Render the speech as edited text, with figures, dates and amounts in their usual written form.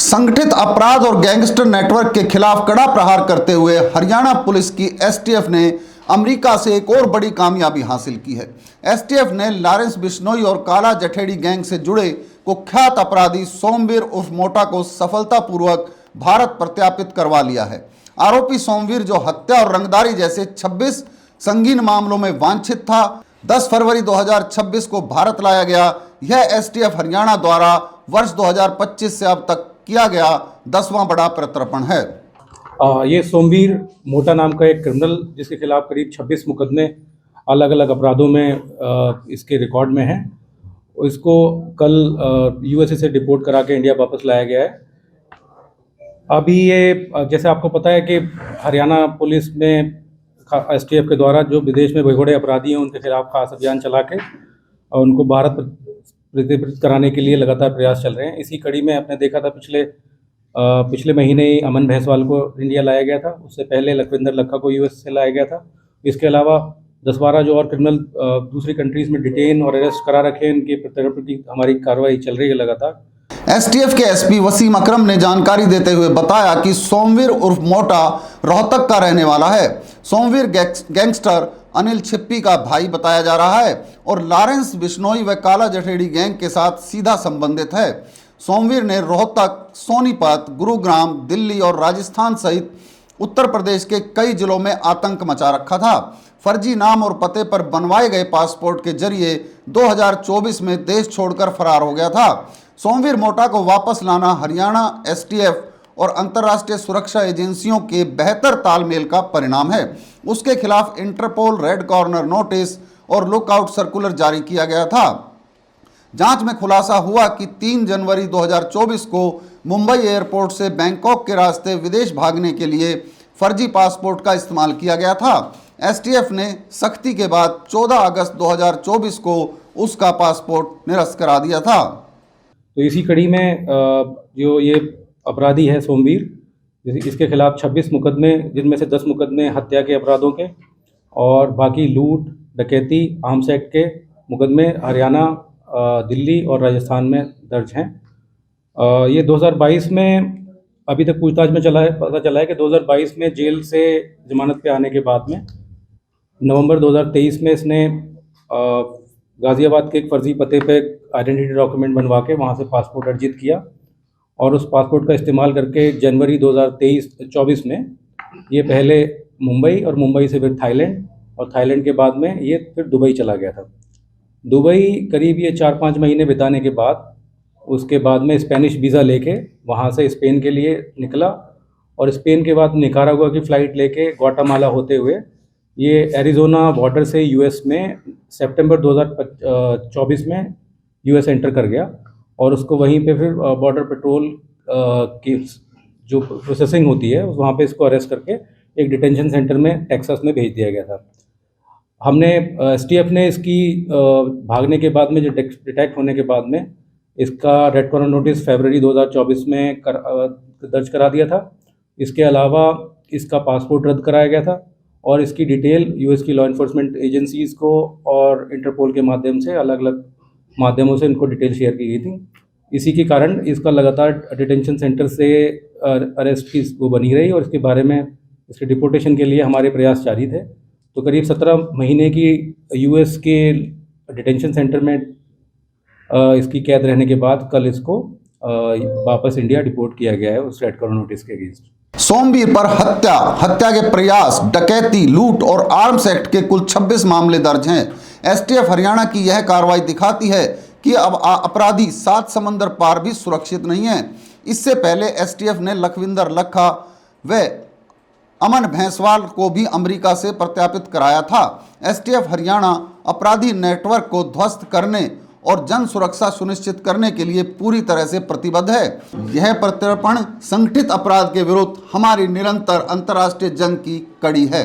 संगठित अपराध और गैंगस्टर नेटवर्क के खिलाफ कड़ा प्रहार करते हुए हरियाणा पुलिस की एसटीएफ ने अमेरिका से एक और बड़ी कामयाबी हासिल की है। एसटीएफ ने लॉरेंस बिश्नोई और काला जठेड़ी गैंग से जुड़े कुख्यात अपराधी सोमवीर उर्फ मोटा को सफलतापूर्वक भारत प्रत्यार्पित करवा लिया है। आरोपी सोमवीर, जो हत्या और रंगदारी जैसे 26 संगीन मामलों में वांछित था, 10 फरवरी 2026 को भारत लाया गया। यह एसटीएफ हरियाणा द्वारा वर्ष 2025 से अब तक किया गया 10वां बड़ा प्रत्यर्पण है। ये सोमवीर मोटा नाम का एक क्रिमिनल, जिसके खिलाफ करीब 26 मुकदमे अलग अलग अपराधों में इसके रिकॉर्ड में हैं। इसको कल यूएसए से डिपोर्ट करा के इंडिया वापस लाया गया है। अभी ये, जैसे आपको पता है कि हरियाणा पुलिस में एसटीएफ के द्वारा जो विदेश में बड़े अपराधी हैं उनके खिलाफ खास अभियान चला के और उनको भारत प्रत्यार्पित कराने के लिए लगातार प्रयास चल रहे हैं। इसी कड़ी में आपने देखा था पिछले महीने ही अमन भैंसवाल को इंडिया लाया गया था। उससे पहले लखविंदर लखा को यूएस से लाया गया था। इसके अलावा 10-12 जो और क्रिमिनल दूसरी कंट्रीज में डिटेन और अरेस्ट करा रखे हैं, इनके प्रत्यार्पण की हमारी कार्रवाई चल रही है लगातार। एसटीएफ के एसपी वसीम अकरम ने जानकारी देते हुए बताया कि सोमवीर उर्फ मोटा रोहतक का रहने वाला है। सोमवीर गैंगस्टर अनिल छिप्पी का भाई बताया जा रहा है और लॉरेंस बिश्नोई व काला जठेड़ी गैंग के साथ सीधा संबंधित है। सोमवीर ने रोहतक, सोनीपत, गुरुग्राम, दिल्ली और राजस्थान सहित उत्तर प्रदेश के कई जिलों में आतंक मचा रखा था। फर्जी नाम और पते पर बनवाए गए पासपोर्ट के जरिए 2024 में देश छोड़कर फरार हो गया था। सोमवीर मोटा को वापस लाना हरियाणा एसटीएफ और अंतर्राष्ट्रीय सुरक्षा एजेंसियों के बेहतर तालमेल का परिणाम है। उसके खिलाफ इंटरपोल रेड कॉर्नर नोटिस और लुकआउट सर्कुलर जारी किया गया था। जांच में खुलासा हुआ कि 3 जनवरी 2024 को मुंबई एयरपोर्ट से बैंकॉक के रास्ते विदेश भागने के लिए फर्जी पासपोर्ट का इस्तेमाल किया गया था। एसटीएफ ने सख्ती के बाद 14 अगस्त 2024 को उसका पासपोर्ट निरस्त करा दिया था। तो इसी कड़ी में जो ये अपराधी है सोमवीर, इसके खिलाफ 26 मुकदमे, जिनमें से 10 मुकदमे हत्या के अपराधों के और बाकी लूट, डकैती, आर्म्स एक्ट के मुकदमे हरियाणा, दिल्ली और राजस्थान में दर्ज हैं। ये 2022 में अभी तक पूछताछ में पता चला है कि 2022 में जेल से जमानत पे आने के बाद में नवंबर 2023 में इसने गाज़ियाबाद के एक फर्जी पते पे आइडेंटिटी डॉक्यूमेंट बनवा के वहाँ से पासपोर्ट अर्जित किया और उस पासपोर्ट का इस्तेमाल करके जनवरी 2024 में ये पहले मुंबई और मुंबई से फिर थाईलैंड और थाईलैंड के बाद में ये फिर दुबई चला गया था। दुबई करीब ये 4-5 महीने बिताने के बाद उसके बाद में स्पेनिश वीज़ा लेके वहाँ से स्पेन के लिए निकला और स्पेन के बाद निकारागुआ की फ़्लाइट लेके ग्वाटेमाला होते हुए ये एरिज़ोना बॉर्डर से यूएस में सितंबर 2024 में यूएस एंटर कर गया और उसको वहीं पे फिर बॉर्डर पेट्रोल की जो प्रोसेसिंग होती है वहाँ पे इसको अरेस्ट करके एक डिटेंशन सेंटर में टेक्सास में भेज दिया गया था। हमने एसटीएफ ने इसकी भागने के बाद में, जो डिटेक्ट होने के बाद में, इसका रेड कॉर्नर नोटिस फरवरी 2024 में दर्ज करा दिया था। इसके अलावा इसका पासपोर्ट रद्द कराया गया था और इसकी डिटेल यूएस की लॉ इन्फोर्समेंट एजेंसीज़ को और इंटरपोल के माध्यम से अलग अलग माध्यमों से इनको डिटेल शेयर की गई थी। इसी के कारण इसका लगातार डिटेंशन सेंटर से अरेस्ट की वो बनी रही और इसके बारे में, इसके डिपोर्टेशन के लिए हमारे प्रयास जारी थे। तो करीब 17 महीने की यूएस के डिटेंशन सेंटर में इसकी कैद रहने के बाद कल इसको वापस इंडिया डिपोर्ट किया गया है उस रेड कॉर्नर नोटिस के अगेंस्ट। सोमवीर पर हत्या के प्रयास, डकैती, लूट और आर्म्स एक्ट के कुल 26 मामले दर्ज हैं। एसटीएफ हरियाणा की यह कार्रवाई दिखाती है कि अब अपराधी 7 समंदर पार भी सुरक्षित नहीं है। इससे पहले एसटीएफ ने लखविंदर लखा व अमन भैंसवाल को भी अमेरिका से प्रत्यार्पित कराया था। एसटीएफ हरियाणा अपराधी नेटवर्क को ध्वस्त करने और जन सुरक्षा सुनिश्चित करने के लिए पूरी तरह से प्रतिबद्ध है। यह प्रत्यर्पण संगठित अपराध के विरुद्ध हमारी निरंतर अंतर्राष्ट्रीय जंग की कड़ी है।